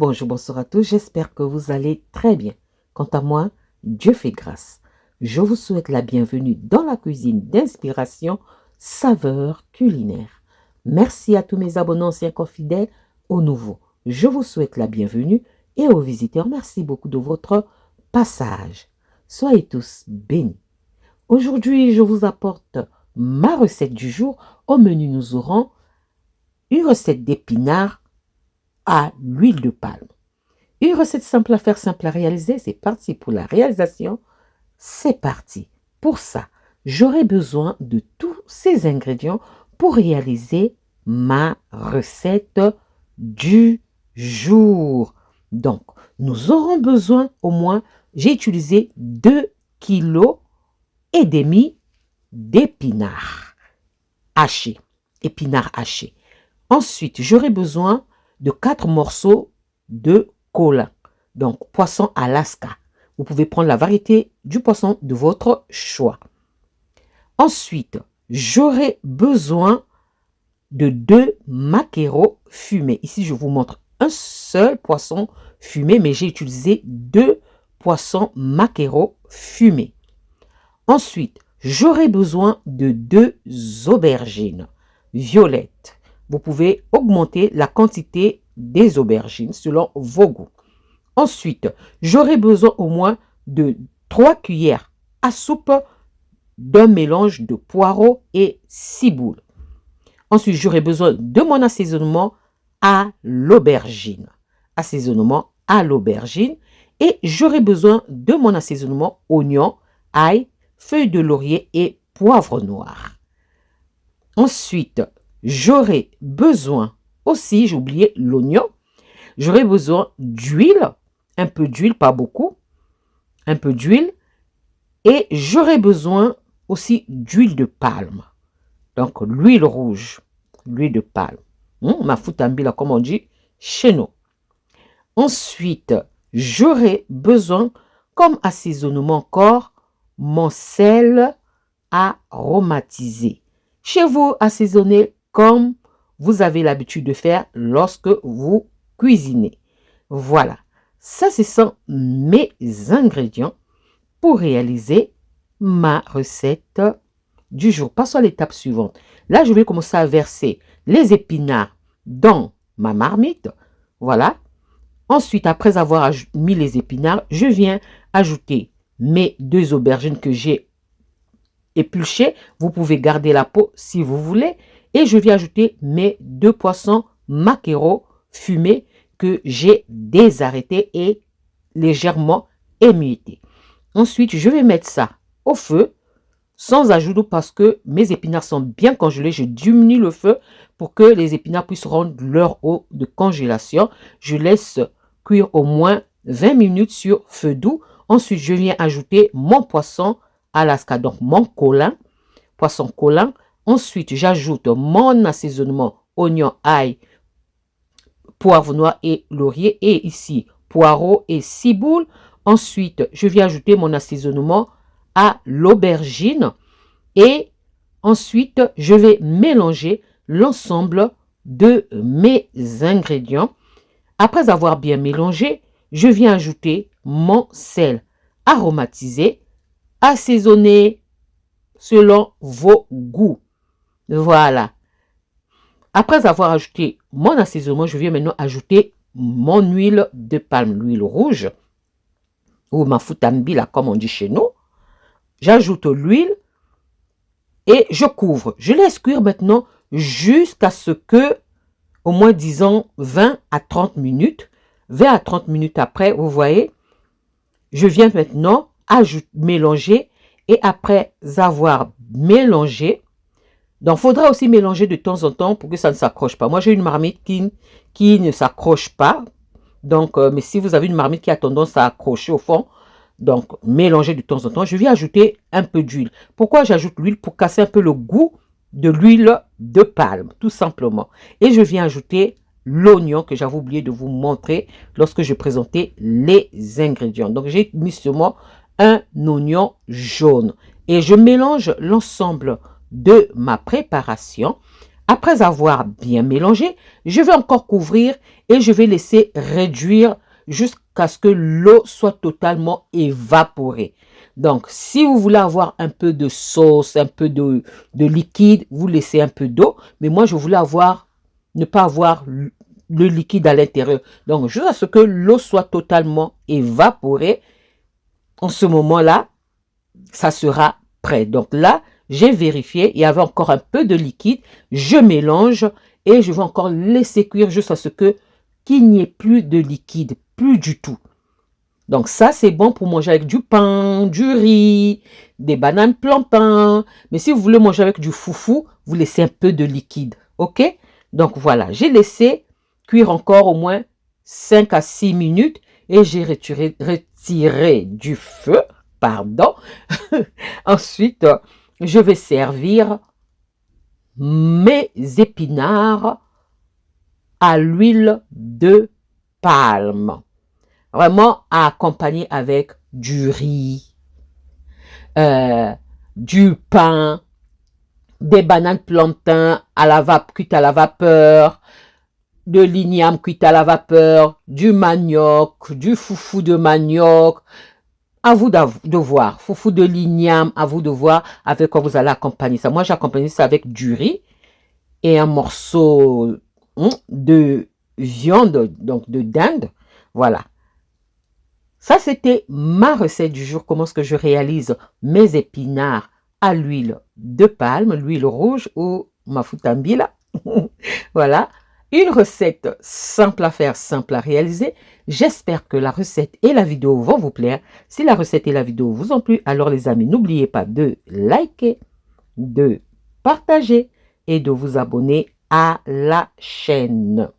Bonjour, bonsoir à tous, j'espère que vous allez très bien. Quant à moi, Dieu fait grâce. Je vous souhaite la bienvenue dans la cuisine d'inspiration saveurs culinaires. Merci à tous mes abonnés anciens comme fidèles, aux nouveaux. Je vous souhaite la bienvenue et aux visiteurs, merci beaucoup de votre passage. Soyez tous bénis. Aujourd'hui, je vous apporte ma recette du jour. Au menu, nous aurons une recette d'épinards à l'huile de palme. Une recette simple à faire, simple à réaliser. C'est parti pour la réalisation. C'est parti. Pour ça, j'aurai besoin de tous ces ingrédients pour réaliser ma recette du jour. Donc, nous aurons besoin au moins, j'ai utilisé 2,5 kg d'épinards hachés. Épinards hachés. Ensuite, j'aurai besoin de 4 morceaux de colin, donc poisson Alaska. Vous pouvez prendre la variété du poisson de votre choix. Ensuite, j'aurai besoin de 2 maquereaux fumés. Ici, je vous montre un seul poisson fumé, mais j'ai utilisé 2 poissons maquereaux fumés. Ensuite, j'aurai besoin de 2 aubergines violettes. Vous pouvez augmenter la quantité des aubergines selon vos goûts. Ensuite, j'aurai besoin au moins de 3 cuillères à soupe d'un mélange de poireaux et ciboule. Ensuite, j'aurai besoin de mon assaisonnement à l'aubergine. Assaisonnement à l'aubergine. Et j'aurai besoin de mon assaisonnement oignon, ail, feuilles de laurier et poivre noir. Ensuite, j'aurai besoin aussi, j'ai oublié l'oignon, j'aurai besoin d'huile, un peu d'huile, pas beaucoup, un peu d'huile, et j'aurai besoin aussi d'huile de palme. Donc, l'huile rouge, l'huile de palme. Ma foutambila, comme on dit chez nous. Ensuite, j'aurai besoin, comme assaisonnement encore, mon sel aromatisé. Chez vous, assaisonnez comme vous avez l'habitude de faire lorsque vous cuisinez. Voilà, ça ce sont mes ingrédients pour réaliser ma recette du jour. Passons à l'étape suivante. Là, je vais commencer à verser les épinards dans ma marmite. Voilà. Ensuite, après avoir mis les épinards, je viens ajouter mes 2 aubergines que j'ai épluchées. Vous pouvez garder la peau si vous voulez. Et je viens ajouter mes 2 poissons maquereaux fumés que j'ai désarrêtés et légèrement émiettés. Ensuite, je vais mettre ça au feu sans ajout d'eau parce que mes épinards sont bien congelés. Je diminue le feu pour que les épinards puissent rendre leur eau de congélation. Je laisse cuire au moins 20 minutes sur feu doux. Ensuite, je viens ajouter mon poisson Alaska, donc mon colin, poisson colin. Ensuite, j'ajoute mon assaisonnement oignon, ail, poivre noir et laurier. Et ici, poireaux et ciboule. Ensuite, je viens ajouter mon assaisonnement à l'aubergine. Et ensuite, je vais mélanger l'ensemble de mes ingrédients. Après avoir bien mélangé, je viens ajouter mon sel aromatisé, assaisonné selon vos goûts. Voilà. Après avoir ajouté mon assaisonnement, je viens maintenant ajouter mon huile de palme, l'huile rouge, ou ma foutambila comme on dit chez nous. J'ajoute l'huile et je couvre. Je laisse cuire maintenant jusqu'à ce que, au moins disons 20 à 30 minutes. 20 à 30 minutes après, vous voyez, je viens maintenant mélanger et après avoir mélangé, donc il faudra aussi mélanger de temps en temps pour que ça ne s'accroche pas. Moi, j'ai une marmite qui ne s'accroche pas. Donc, mais si vous avez une marmite qui a tendance à accrocher au fond, donc mélangez de temps en temps. Je viens ajouter un peu d'huile. Pourquoi j'ajoute l'huile? Pour casser un peu le goût de l'huile de palme, tout simplement. Et je viens ajouter l'oignon que j'avais oublié de vous montrer lorsque je présentais les ingrédients. Donc, j'ai mis seulement un oignon jaune. Et je mélange l'ensemble de ma préparation Après avoir bien mélangé, je vais encore couvrir et je vais laisser réduire jusqu'à ce que l'eau soit totalement évaporée. Donc, si vous voulez avoir un peu de sauce, un peu de liquide, vous laissez un peu d'eau. Mais moi, je voulais ne pas avoir le liquide à l'intérieur. Donc, juste à ce que l'eau soit totalement évaporée. En ce moment-là, ça sera prêt. Donc là, j'ai vérifié, il y avait encore un peu de liquide. Je mélange et je vais encore laisser cuire jusqu'à ce qu'il n'y ait plus de liquide, plus du tout. Donc ça, c'est bon pour manger avec du pain, du riz, des bananes plantains. Mais si vous voulez manger avec du foufou, vous laissez un peu de liquide. OK? Donc voilà, j'ai laissé cuire encore au moins 5 à 6 minutes et j'ai retiré du feu. Pardon. Ensuite, je vais servir mes épinards à l'huile de palme. Vraiment à accompagner avec du riz, du pain, des bananes plantains cuites à la vapeur, de l'igname cuite à la vapeur, du manioc, du foufou de manioc. À vous de voir. Foufou de l'igname, à vous de voir avec quoi vous allez accompagner ça. Moi, j'ai accompagné ça avec du riz et un morceau de viande, donc de dinde. Voilà. Ça, c'était ma recette du jour. Comment est-ce que je réalise mes épinards à l'huile de palme, l'huile rouge ou mafutambila. Voilà. Une recette simple à faire, simple à réaliser. J'espère que la recette et la vidéo vont vous plaire. Si la recette et la vidéo vous ont plu, alors les amis, n'oubliez pas de liker, de partager et de vous abonner à la chaîne.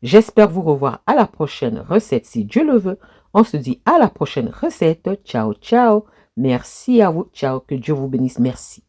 J'espère vous revoir à la prochaine recette si Dieu le veut. On se dit à la prochaine recette. Ciao, ciao. Merci à vous. Ciao. Que Dieu vous bénisse. Merci.